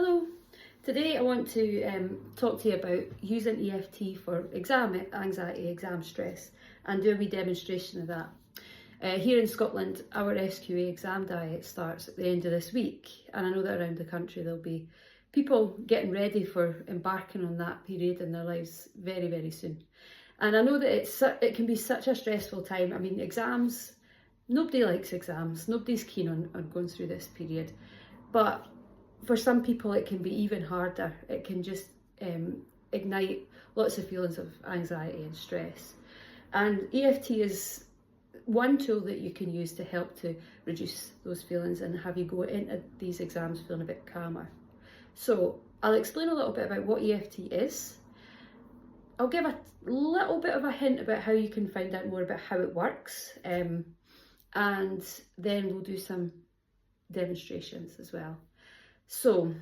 Hello, today I want to talk to you about using EFT for exam anxiety, exam stress, and do a wee demonstration of that. Here in Scotland, our SQA exam diet starts at the end of this week, and I know that around the country there'll be people getting ready for embarking on that period in their lives very, very soon. And I know that it can be such a stressful time. I mean, exams, nobody likes exams, nobody's keen on going through this period, but for some people it can be even harder. It can just ignite lots of feelings of anxiety and stress. And EFT is one tool that you can use to help to reduce those feelings and have you go into these exams feeling a bit calmer. So I'll explain a little bit about what EFT is. I'll give a little bit of a hint about how you can find out more about how it works, and then we'll do some demonstrations as well. So,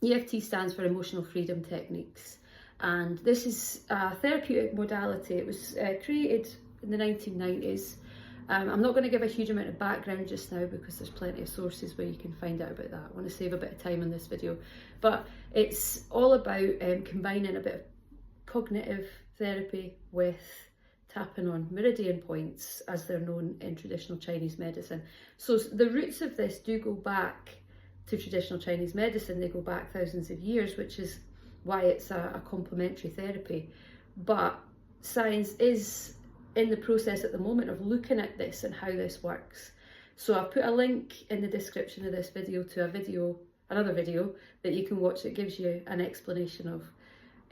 EFT stands for Emotional Freedom Techniques, and this is a therapeutic modality. It was created in the 1990s. I'm not going to give a huge amount of background just now because there's plenty of sources where you can find out about that. I want to save a bit of time in this video, but it's all about combining a bit of cognitive therapy with tapping on meridian points, as they're known in traditional Chinese medicine. So the roots of this do go back to traditional Chinese medicine. They go back thousands of years, which is why it's a complementary therapy. But science is in the process at the moment of looking at this and how this works. So I've put a link in the description of this video to another video that you can watch that gives you an explanation of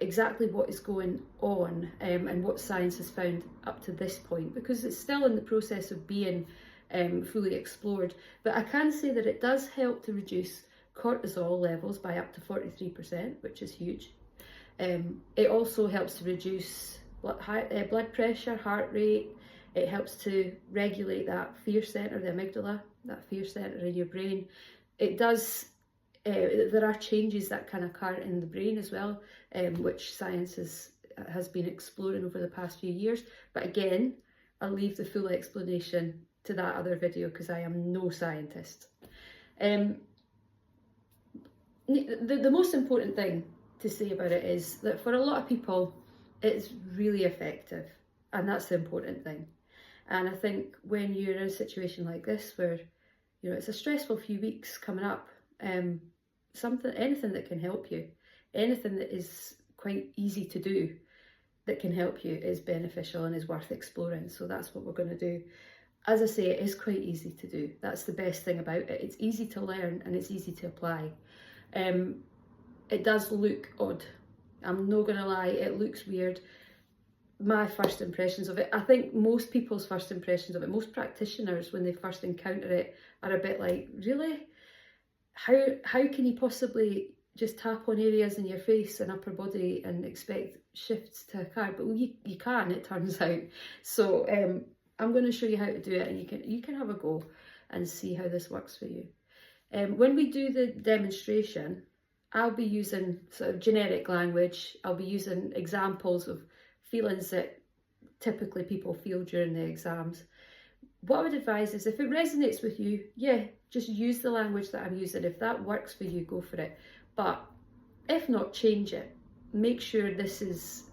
exactly what is going on and what science has found up to this point, because it's still in the process of being fully explored. But I can say that it does help to reduce cortisol levels by up to 43%, which is huge. It also helps to reduce blood pressure, heart rate. It helps to regulate that fear centre, the amygdala, that fear centre in your brain. It does, there are changes that can occur in the brain as well, which science has been exploring over the past few years. But again, I'll leave the full explanation to that other video because I am no scientist. The most important thing to say about it is that for a lot of people it's really effective, and that's the important thing. And I think when you're in a situation like this where it's a stressful few weeks coming up, anything that can help you, anything that is quite easy to do that can help you is beneficial and is worth exploring. So that's what we're going to do. As I say, it is quite easy to do. That's the best thing about it. It's easy to learn and it's easy to apply. It does look odd. I'm not going to lie, it looks weird. My first impressions of it, I think most people's first impressions of it, most practitioners when they first encounter it are a bit like, really? How can you possibly just tap on areas in your face and upper body and expect shifts to occur? But you can, it turns out. So I'm going to show you how to do it, and you can have a go and see how this works for you. When we do the demonstration, I'll be using sort of generic language. I'll be using examples of feelings that typically people feel during the exams. What I would advise is, if it resonates with you, just use the language that I'm using. If that works for you, go for it. But if not, change it. Make sure this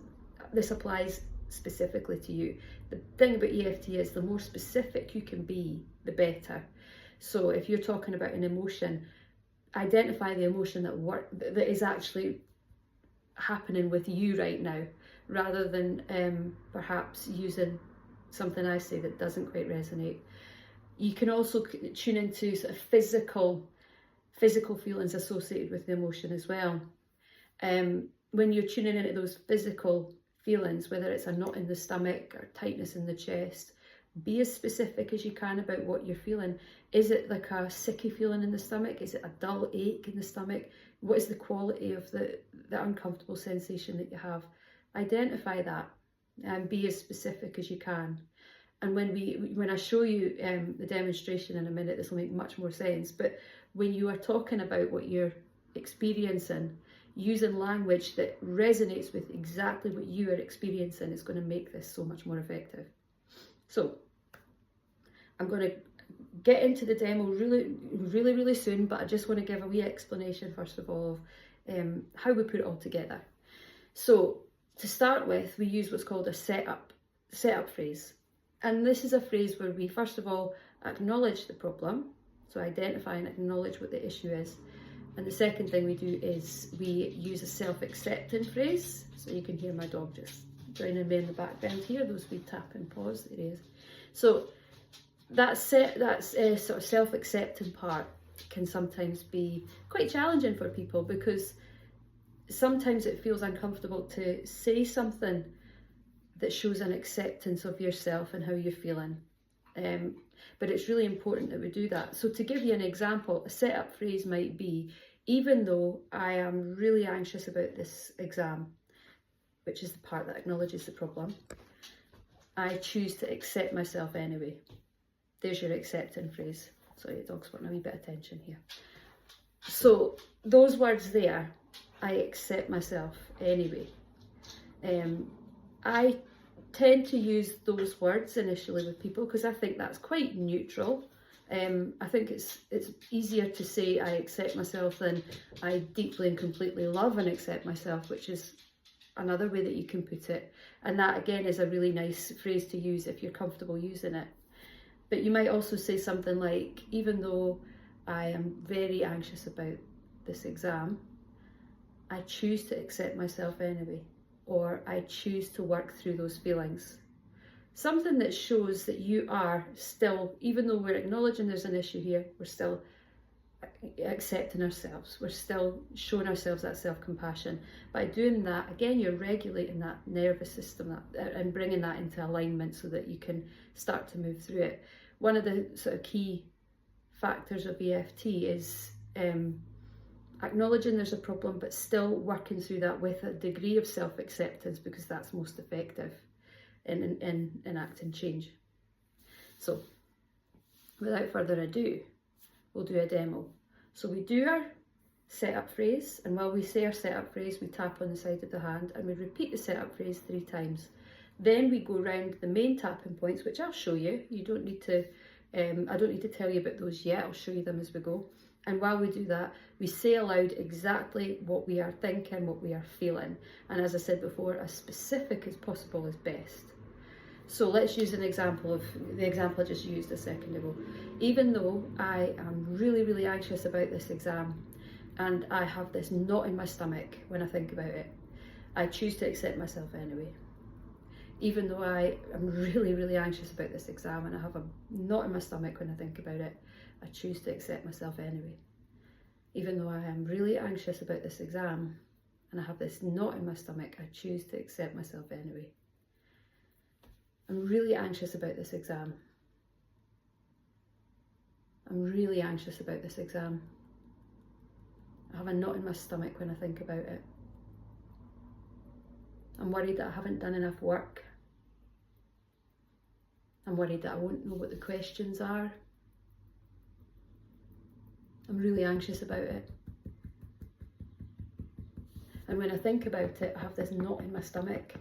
applies specifically to you. The thing about EFT is the more specific you can be, the better. So if you're talking about an emotion, identify the emotion that is actually happening with you right now, rather than perhaps using something I say that doesn't quite resonate. You can also tune into sort of physical feelings associated with the emotion as well. When you're tuning into those physical feelings, whether it's a knot in the stomach or tightness in the chest, be as specific as you can about what you're feeling. Is it like a sicky feeling in the stomach? Is it a dull ache in the stomach? What is the quality of the uncomfortable sensation that you have? Identify that and be as specific as you can. And when I show you the demonstration in a minute, this will make much more sense. But when you are talking about what you're experiencing, using language that resonates with exactly what you are experiencing is going to make this so much more effective. So I'm going to get into the demo really soon, but I just want to give a wee explanation first of all of how we put it all together. So to start with, we use what's called a setup phrase. And this is a phrase where we first of all acknowledge the problem, so identify and acknowledge what the issue is. And the second thing we do is we use a self-accepting phrase. So you can hear my dog just joining me in the background here, those wee tap and pause, there he is. So that's sort of self-accepting part can sometimes be quite challenging for people, because sometimes it feels uncomfortable to say something that shows an acceptance of yourself and how you're feeling. But it's really important that we do that. So to give you an example, a setup phrase might be, even though I am really anxious about this exam, which is the part that acknowledges the problem, I choose to accept myself anyway. There's your accepting phrase. Sorry, the dog's wanting a wee bit of attention here. So those words there, I accept myself anyway. I tend to use those words initially with people because I think that's quite neutral. I think it's easier to say I accept myself than I deeply and completely love and accept myself, which is another way that you can put it. And that again is a really nice phrase to use if you're comfortable using it. But you might also say something like, even though I am very anxious about this exam, I choose to accept myself anyway, or I choose to work through those feelings. Something that shows that you are still, even though we're acknowledging there's an issue here, we're still accepting ourselves. We're still showing ourselves that self-compassion. By doing that, again, you're regulating that nervous system and bringing that into alignment so that you can start to move through it. One of the sort of key factors of EFT is acknowledging there's a problem, but still working through that with a degree of self-acceptance, because that's most effective in enacting change. So without further ado, we'll do a demo. So we do our setup phrase, and while we say our setup phrase, we tap on the side of the hand and we repeat the setup phrase 3 times. Then we go round the main tapping points, which I'll show you. You don't need to, I don't need to tell you about those yet. I'll show you them as we go. And while we do that, we say aloud exactly what we are thinking, what we are feeling. And as I said before, as specific as possible is best. So let's use an example of the example I just used a second ago. Even though I am really anxious about this exam and I have this knot in my stomach when I think about it, I choose to accept myself anyway. Even though I am really anxious about this exam and I have a knot in my stomach when I think about it, I choose to accept myself anyway. Even though I am really anxious about this exam and I have this knot in my stomach, I choose to accept myself anyway. I'm really anxious about this exam. I'm really anxious about this exam. I have a knot in my stomach when I think about it. I'm worried that I haven't done enough work. I'm worried that I won't know what the questions are. I'm really anxious about it. And when I think about it, I have this knot in my stomach.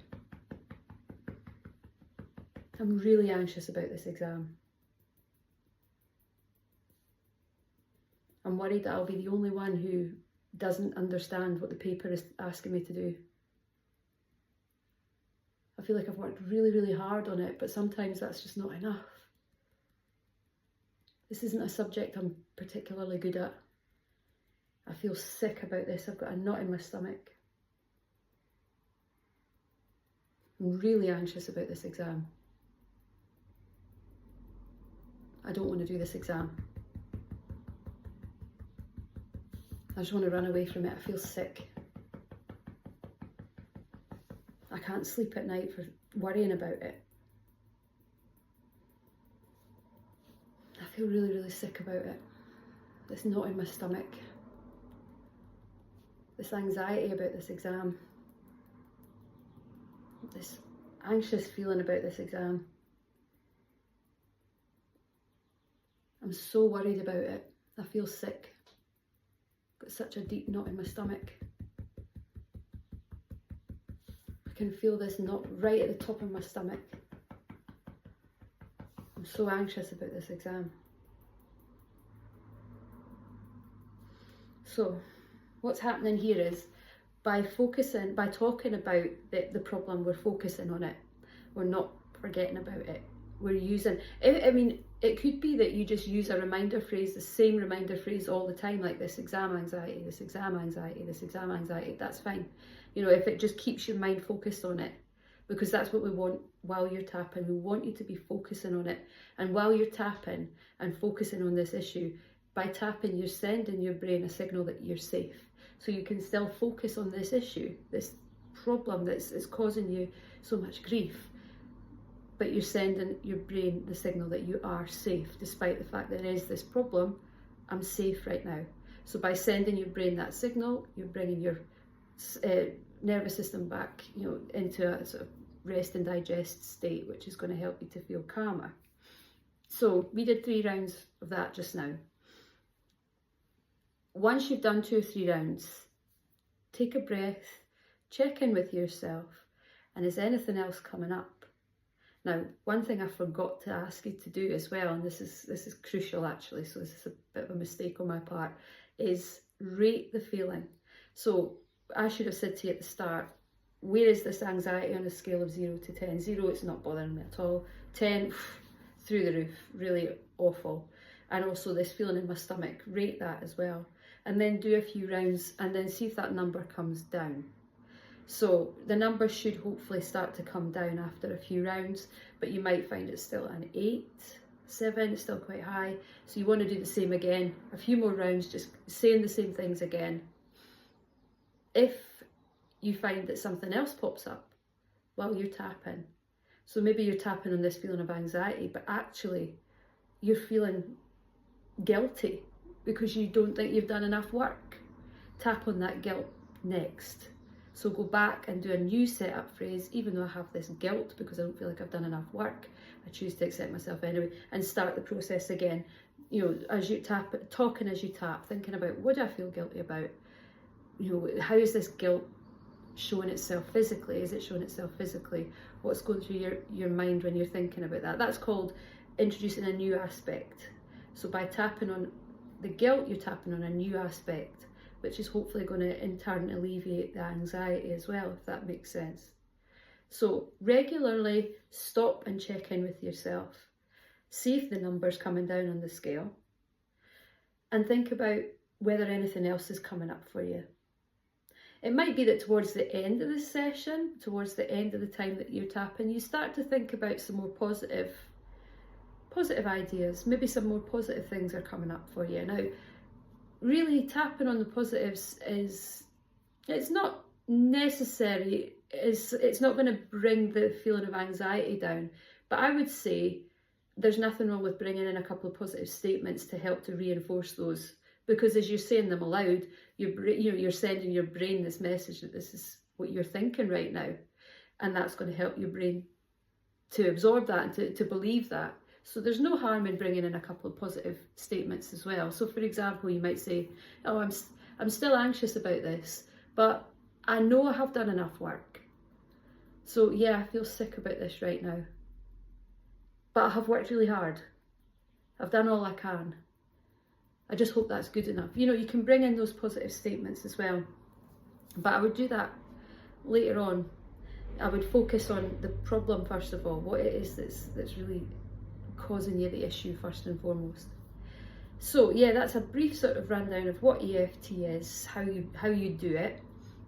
I'm really anxious about this exam. I'm worried that I'll be the only one who doesn't understand what the paper is asking me to do. I feel like I've worked really hard on it, but sometimes that's just not enough. This isn't a subject I'm particularly good at. I feel sick about this. I've got a knot in my stomach. I'm really anxious about this exam. I don't want to do this exam. I just want to run away from it. I feel sick. I can't sleep at night for worrying about it. I feel really sick about it. This knot in my stomach. This anxiety about this exam. This anxious feeling about this exam. I'm so worried about it. I feel sick. Got such a deep knot in my stomach. I can feel this knot right at the top of my stomach. I'm so anxious about this exam. So what's happening here is by talking about the problem, we're focusing on it. We're not forgetting about it. We're using, I mean, it could be that you just use a reminder phrase, the same reminder phrase all the time, like this exam anxiety, this exam anxiety, this exam anxiety. That's fine. You know, if it just keeps your mind focused on it, because that's what we want while you're tapping. We want you to be focusing on it. And while you're tapping and focusing on this issue, by tapping, you're sending your brain a signal that you're safe. So you can still focus on this issue, this problem that's causing you so much grief. But you're sending your brain the signal that you are safe, despite the fact that there is this problem. I'm safe right now. So by sending your brain that signal, you're bringing your nervous system back, you know, into a sort of rest and digest state, which is going to help you to feel calmer. So we did 3 rounds of that just now. Once you've done 2 or 3 rounds, take a breath, check in with yourself, and is anything else coming up? Now, one thing I forgot to ask you to do as well, and this is crucial actually, so this is a bit of a mistake on my part, is rate the feeling. So I should have said to you at the start, where is this anxiety on a scale of 0 to 10? 0, it's not bothering me at all. 10, through the roof, really awful. And also this feeling in my stomach, rate that as well. And then do a few rounds and then see if that number comes down. So the number should hopefully start to come down after a few rounds, but you might find it's still an 8, 7, it's still quite high. So you want to do the same again, a few more rounds, just saying the same things again. If you find that something else pops up while you're tapping, so maybe you're tapping on this feeling of anxiety, but actually you're feeling guilty because you don't think you've done enough work, tap on that guilt next. So go back and do a new setup phrase, even though I have this guilt because I don't feel like I've done enough work, I choose to accept myself anyway, and start the process again. You know, as you tap, talking as you tap, thinking about what do I feel guilty about? You know, how is this guilt showing itself physically? Is it showing itself physically? What's going through your mind when you're thinking about that? That's called introducing a new aspect. So by tapping on the guilt, you're tapping on a new aspect, which is hopefully going to in turn alleviate the anxiety as well, if that makes sense. So regularly stop and check in with yourself. See if the number's coming down on the scale and think about whether anything else is coming up for you. It might be that towards the end of the session, towards the end of the time that you're tapping, you start to think about some more positive ideas. Maybe some more positive things are coming up for you. Now, really tapping on the positives it's not necessary, it's not going to bring the feeling of anxiety down, but I would say there's nothing wrong with bringing in a couple of positive statements to help to reinforce those, because as you're saying them aloud, you're sending your brain this message that this is what you're thinking right now, and that's going to help your brain to absorb that and to believe that. So there's no harm in bringing in a couple of positive statements as well. So for example, you might say, oh, I'm still anxious about this, but I know I have done enough work. So yeah, I feel sick about this right now, but I have worked really hard. I've done all I can. I just hope that's good enough. You know, you can bring in those positive statements as well, but I would do that later on. I would focus on the problem first of all, what it is that's really causing you the issue first and foremost. So yeah, that's a brief sort of rundown of what EFT is, how you do it,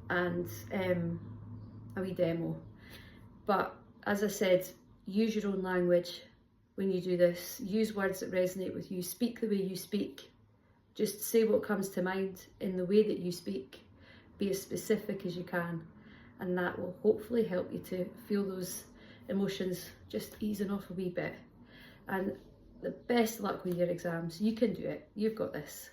and a wee demo. But as I said, use your own language when you do this. Use words that resonate with you. Speak the way you speak. Just say what comes to mind in the way that you speak. Be as specific as you can, and that will hopefully help you to feel those emotions just easing off a wee bit. And the best luck with your exams. You can do it. You've got this.